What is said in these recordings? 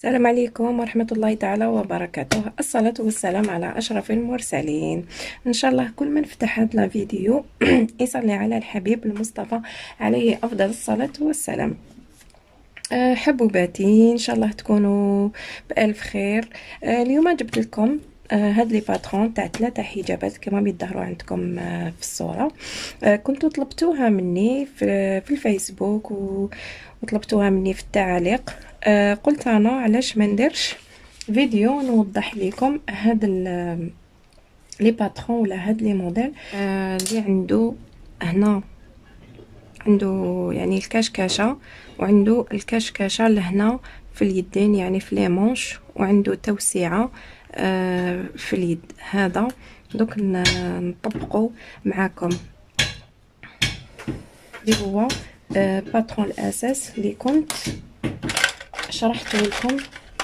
السلام عليكم ورحمة الله تعالى وبركاته. الصلاة والسلام على أشرف المرسلين. إن شاء الله كل من فتح هذا الفيديو يصلي على الحبيب المصطفى عليه أفضل الصلاة والسلام. حبوباتي، إن شاء الله تكونوا بألف خير. اليوم جبت لكم هاد لي باترون تاع 3 حجابات كما بيظهروا عندكم في الصورة. كنتوا طلبتوها مني في الفيسبوك وطلبتوها مني في التعاليق. قلت انا علاش ما نديرش فيديو نوضح لكم هاد لي باترون ولا هاد لي موديل اللي هنا عنده يعني الكشكشه، وعنده الكشكشه لهنا في اليدين يعني في لي مونش، وعنده توسعه في اليد. هذا دوك نطبقوا معاكم اللي هو باترون الاساس اللي كنت شرحته لكم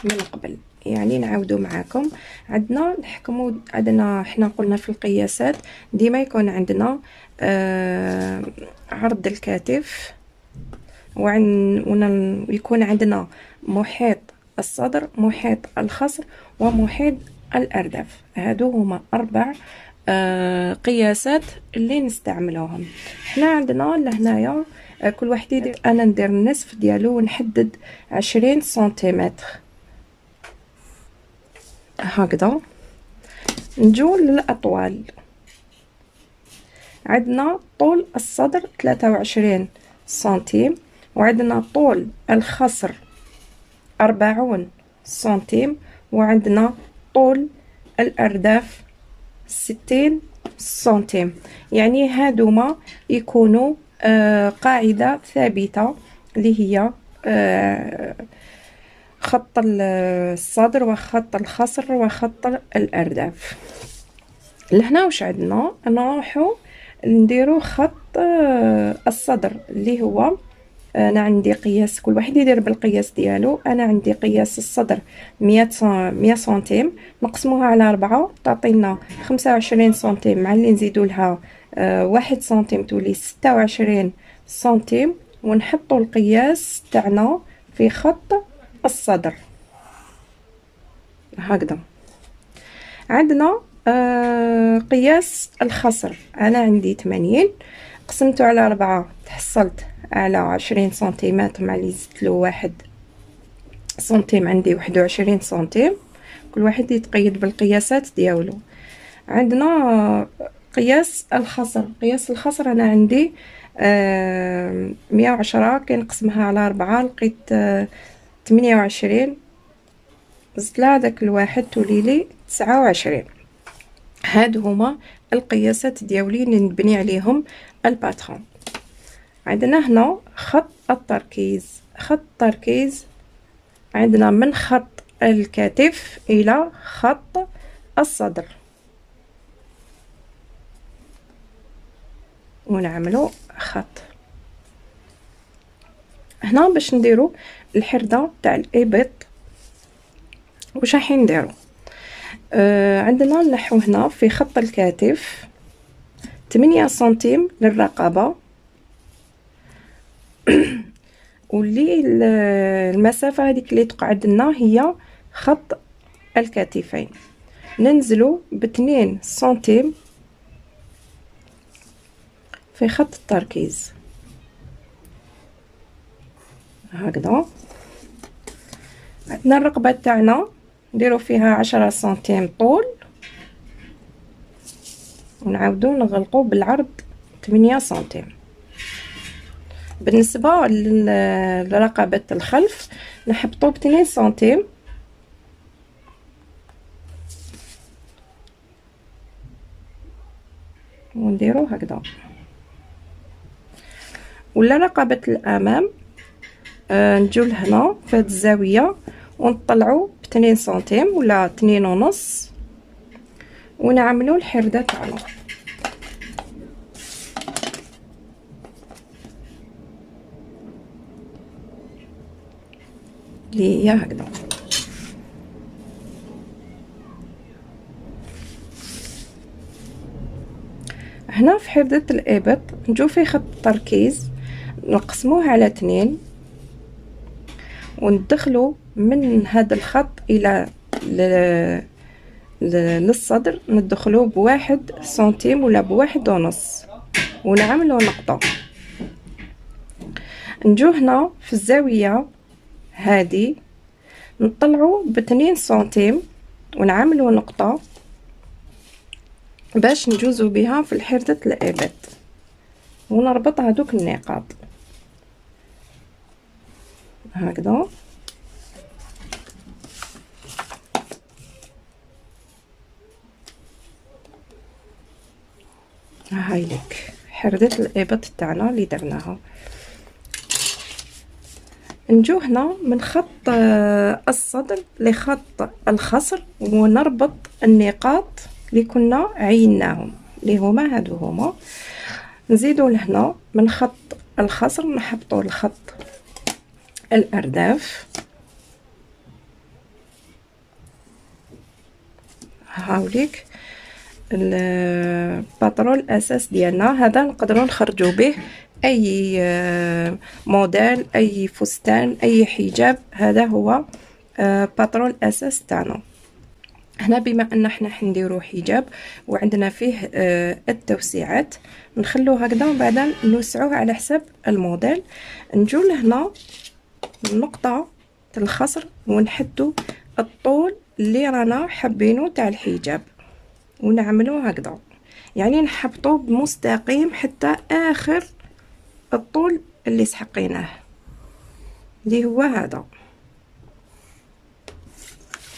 من قبل. يعني نعاودوا معاكم. عندنا نحكموا، عندنا حنا قلنا في القياسات ديما يكون عندنا عرض الكتف، ويكون عندنا محيط الصدر، محيط الخصر، ومحيط الارداف. هادو هما 4 قياسات اللي نستعملوهم. حنا عندنا لهنايا كل واحد يدير، انا ندير النصف ديالو ونحدد 20 سنتيمتر هكذا. نجو للاطوال. عندنا طول الصدر 23 سنتيم، وعندنا طول الخصر 40 سنتيم، وعندنا طول الارداف 60 سنتيم. يعني هادوما يكونوا قاعدة ثابتة اللي هي خط الصدر وخط الخصر وخط الأرداف. لهنا واش عندنا؟ نروحو نديرو خط الصدر اللي هو انا عندي قياس، كل واحد يدير بالقياس ديالو. انا عندي قياس الصدر 100 سنتيم، نقسموها على 4 تعطينا 25 سنتيم، مع اللي نزيدوا لها 1 سنتيم تولي 26 سنتيم. ونحطوا القياس تاعنا في خط الصدر هكذا. عندنا قياس الخصر، انا عندي 80 قسمته على 4 تحصلت على 20 سنتيمتر، مع اللي زدت له 1 سنتيم عندي 21 سنتيم. كل واحد يتقيد بالقياسات ديالو. عندنا قياس الخصر. قياس الخصر انا عندي 110 كنقسمها على 4 لقيت 28، زدت لها داك الواحد تولي لي 29. هادو هما القياسات ديالي اللي نبني عليهم الباترون. عندنا هنا خط التركيز. خط التركيز عندنا من خط الكتف الى خط الصدر، ونعملوا خط هنا باش نديروا الحرده تاع الابط. واش راح نديروا؟ عندنا نحو هنا في خط الكتف 8 سنتيم للرقبه، واللي المسافه هذيك اللي تقعد لنا هي خط الكتفين. ننزلوا ب2 سنتيم في خط التركيز هكذا. عندنا الرقبه تاعنا نديروا فيها 10 سنتيم طول، ونعاودوا نغلقوا بالعرض 8 سنتيم. بالنسبه لرقبه الخلف نحبطوا ب2 سنتيم، ونديروا هكذا. ولا رقبه الامام نجو لهنا في هذه الزاويه ونطلعوا ب2 سنتيم ولا 2.5، ونعملوا الحرده تاعنا اللي هي هكذا. هنا في حردة الابط نجو في خط التركيز نقسموه على 2 وندخلوا من هذا الخط الى للصدر ندخلوه بواحد سنتيم ولا بواحد ونص ونعملو نقطة. نجو هنا في الزاوية هذه نطلعو ب2 سنتيم ونعملو نقطة باش نجوزو بها في الحردة الابط ونربط هذوك النقاط هكذا. هاي لك حردة الابط تاعنا اللي درناها. نجو هنا من خط الصدر لخط الخصر ونربط النقاط اللي كنا عيناهم اللي هما هادو هما. نزيدو لهنا من خط الخصر نحطو الخط الارداف هاوليك الباترون الاساس ديالنا. هذا نقدروا نخرجوا به اي موديل اي فستان اي حجاب. هذا هو باترون الاساس تاعنا. هنا بما ان احنا حنديروا حجاب وعندنا فيه التوسيعات نخلوه هكذا ومن بعد نوسعوه على حسب الموديل. نجو لهنا النقطه الخصر ونحدوا الطول اللي رانا حابينه تاع الحجاب ونعملوه هكذا، يعني نحبطوه بمستقيم حتى اخر الطول اللي سحقيناه اللي هو هذا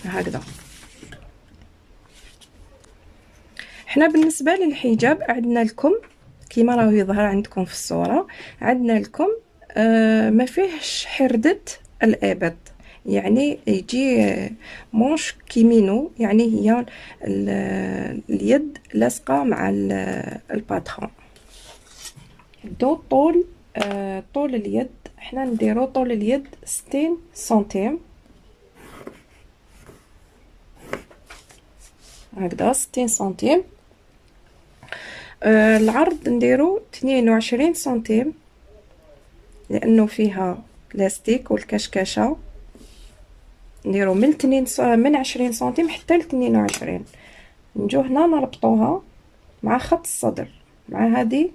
هكذا. احنا بالنسبه للحجاب عندنا الكم كيما راهو يظهر عندكم في الصوره. عندنا الكم ما فيهش حردة الابط، يعني يجي مونش كيمينو، يعني هي اليد لاصقه مع الباترون. دو طول اليد احنا نديرو طول اليد 60 سنتيم هكذا 60 سنتيم. العرض نديرو 22 سنتيم لانه فيها لاستيك والكشكشه. نديرو من 20 سنتيم حتى ل 22. نجو هنا نربطوها مع خط الصدر مع هذه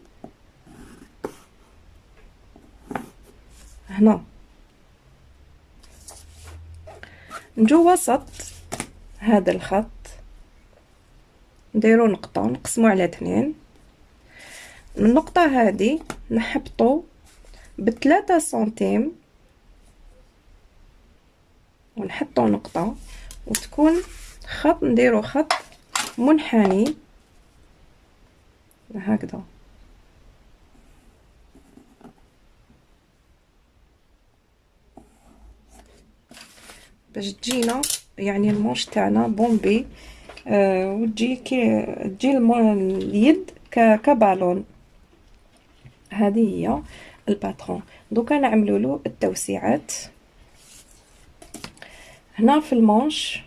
هنا. نجو وسط هذا الخط نديرو نقطة نقسمو على 2. من النقطة هذه نحبطو ب3 سنتيم ونحطو نقطة وتكون خط، نديرو خط منحني هكذا باش تجينا يعني المونش تاعنا بومبي وتجي تجي اليد كبالون. هذه هي الباترون. دوكا نعملوا له التوسيعات هنا في المونش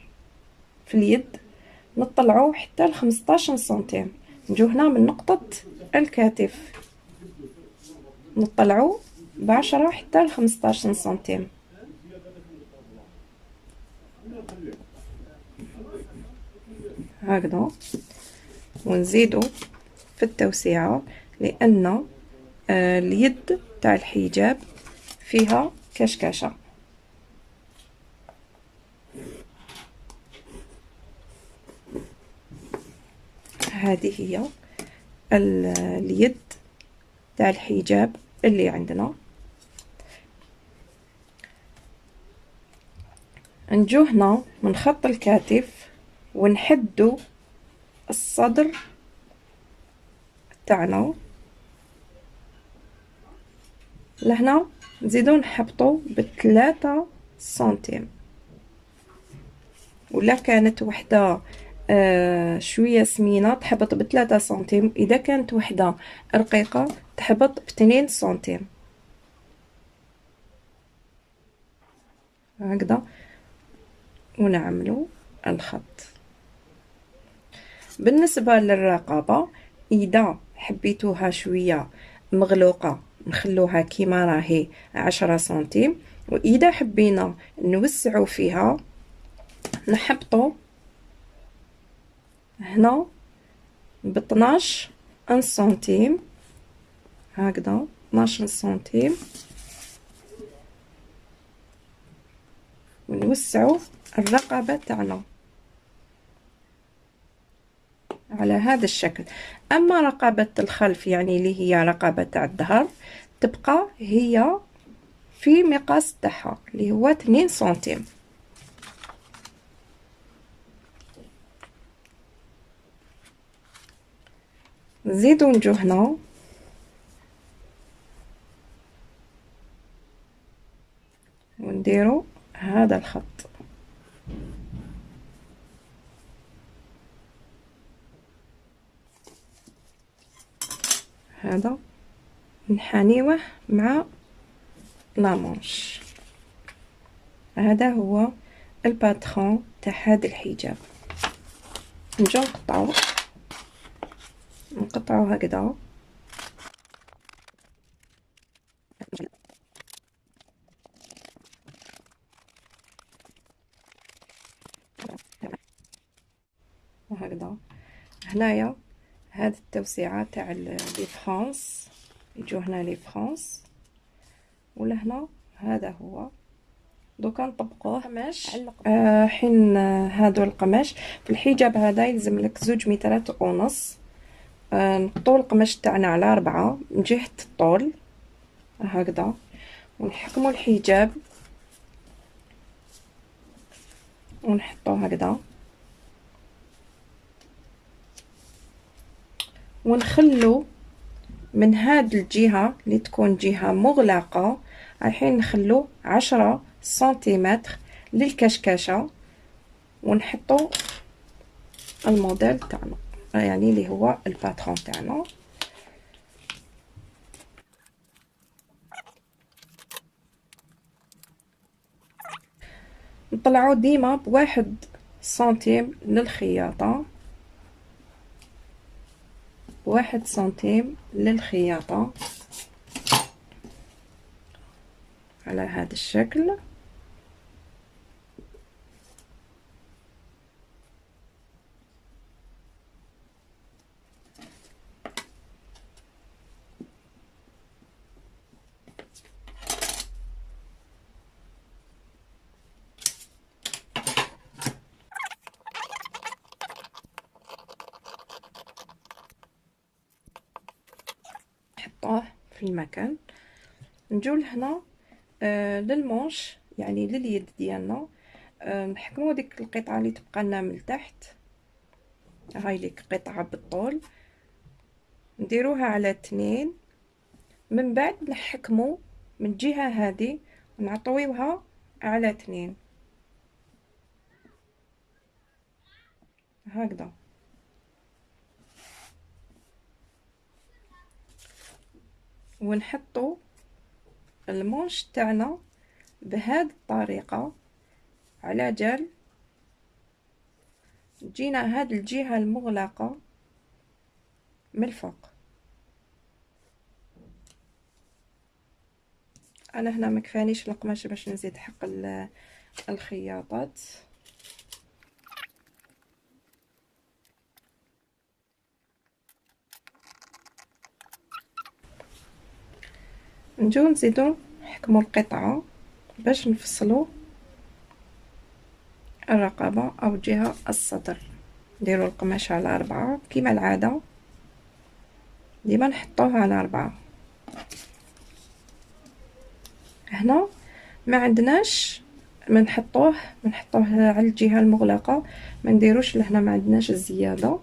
في اليد نطلعوه حتى ل 15 سنتيم. نجو هنا من نقطة الكتف نطلعوه ب10 حتى ل 15 سنتيم هكذا. ونزيدو في التوسيعة لأن اليد تاع الحجاب فيها كشكشة. هذه هي اليد تاع الحجاب اللي عندنا. نجو هنا من خط الكتف ونحدو الصدر تاعنا لهنا، نزيدو نحبطو ب3 سنتيم. ولا كانت وحده شويه سمينه تحبط ب3 سنتيم، اذا كانت وحده رقيقه تحبط ب2 سنتيم هكذا. ونعملو الخط. بالنسبه للرقبه اذا حبيتوها شويه مغلوقه نخلوها كيما راهي 10 سنتيم، واذا حبينا نوسعوا فيها نحبطوا هنا ب 12 سنتيم، هكذا 12 سنتيم، ونوسعوا الرقبة تاعنا على هذا الشكل. اما رقبة الخلف يعني اللي هي رقبة تاع الظهر تبقى هي في مقاس تاعها اللي هو 2 سنتيم. نزيدو نجو هنا ونديرو هذا الخط، هذا نحانيوه مع لامونش. هذا هو الباترون تاع هذا الحجاب. نجو نقطعو هكذا، وهكذا. هنايا هاد التوسيعه تاع لي فرانس يجو هنا لي فرانس، ولهنا هذا هو. دوكا نطبقوه قماش. حين هادو القماش في الحجاب هذا يلزم لك 2 مترات ونص. نحطو القماش تاعنا على 4 من جهة الطول هكذا، ونحكمو الحجاب ونحطو هكذا، ونخلو من هاد الجهة اللي تكون جهة مغلقة رايحين نخلو 10 سنتيمتر للكشكشة، ونحطو الموديل تاعنا يعني اللي هو الباترون تاعنا. نطلعو ديما بواحد سنتيم للخياطة، 1 سنتيم للخياطة على هذا الشكل. نحطوه في المكان. نجو لهنا للمونش يعني لليد ديالنا، نحكمو ديك القطعه اللي تبقى لنا من التحت، هاي ليك قطعه بالطول، نديروها على 2، من بعد نحكمو من الجهه هذه ونعطويوها على 2 هكذا. ونحطو المونش تاعنا بهذه الطريقه على جال تجينا هاد الجهه المغلقه من الفوق. انا هنا ما كفانيش القماش باش نزيد حق الخياطات. نجو نزيدو نحكمو القطعه باش نفصلو الرقبه او جهه الصدر. نديرو القماش على 4 كيما العاده، ديما نحطوه على 4. هنا ما عندناش ما نحطوه على الجهه المغلقه، ما نديروش لهنا، ما عندناش الزياده.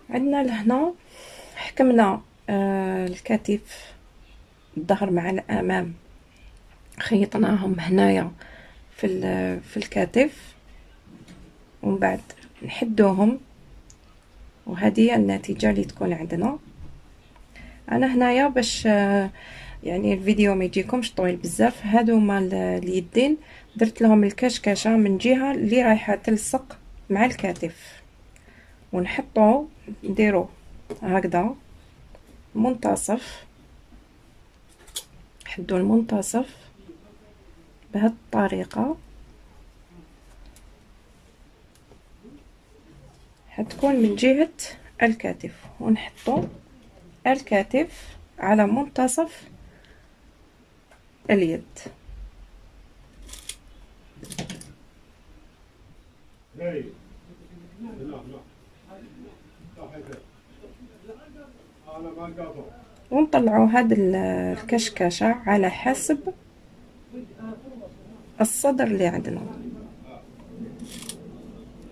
عندنا لهنا حكمنا الكتف الظهر مع الامام، خيطناهم هنايا في الكتف، ومن بعد نحدوهم وهذه هي النتيجة اللي تكون عندنا. انا هنايا باش يعني الفيديو ما يجيكمش طويل بزاف، هادو هما اليدين درت لهم الكشكشه من جهه اللي رايحه تلصق مع الكتف، ونحطو نديرو هكذا منتصف، نحدو المنتصف بهذه الطريقه، حتكون من جهه الكتف، ونحطو الكتف على منتصف اليد. ونطلعوا هاد الكشكشة على حسب الصدر اللي عندنا.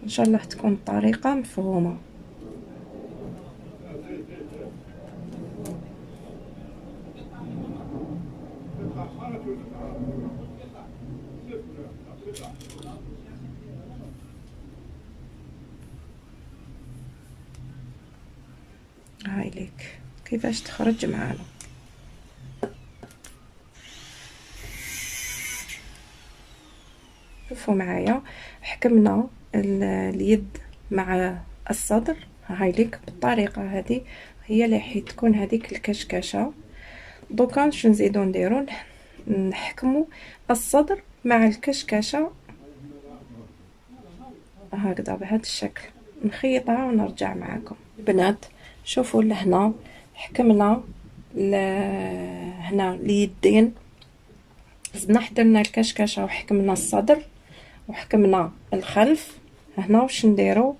ان شاء الله تكون الطريقة مفهومة. هاي ليك كيفاش تخرج معانا. شوفوا معايا، حكمنا اليد مع الصدر، هاي ليك بالطريقه هذه هي اللي حيت تكون هذيك الكشكشه. دوكا شنو نزيدو نديرو، نحكموا الصدر مع الكشكشه هكذا بهذا الشكل، نخيطها ونرجع معكم. بنات شوفوا لهنا حكمنا هنا اليدين، زدنا حضرنا الكشكشه وحكمنا الصدر وحكمنا الخلف. هنا واش نديرو،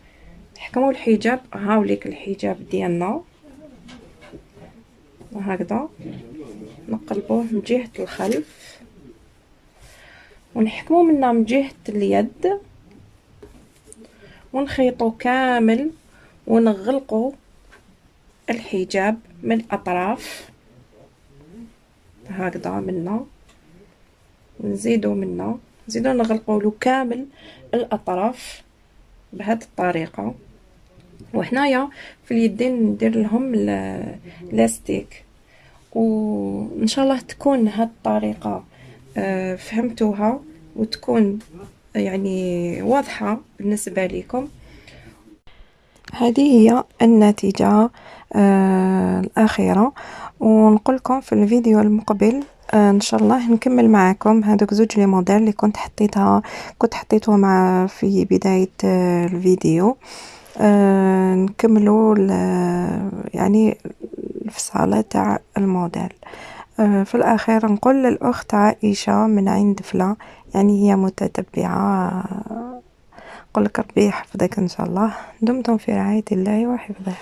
نحكموا الحجاب، هاوليك الحجاب ديالنا هكذا، نقلبوه من جهه الخلف ونحكموا منا من جهه اليد، ونخيطوا كامل ونغلقوا الحجاب من الاطراف هكذا منا، نزيدوا منا، نزيدوا نغلقوا له كامل الاطراف بهذه الطريقه. وهنايا في اليدين ندير لهم لاستيك، وان شاء الله تكون هذه الطريقه فهمتوها وتكون يعني واضحه بالنسبه لكم. هذه هي النتيجه الاخيره، ونقول لكم في الفيديو المقبل ان شاء الله نكمل معكم هذوك زوج لي موديل اللي كنت حطيتهم مع في بدايه الفيديو. نكملوا يعني الفصالة تاع الموديل. في الاخير نقول للاخت عائشه من عين دفله، يعني هي متتبعه، نقول لك ربي يحفظك ان شاء الله. دمتم في رعايه الله وحفظه.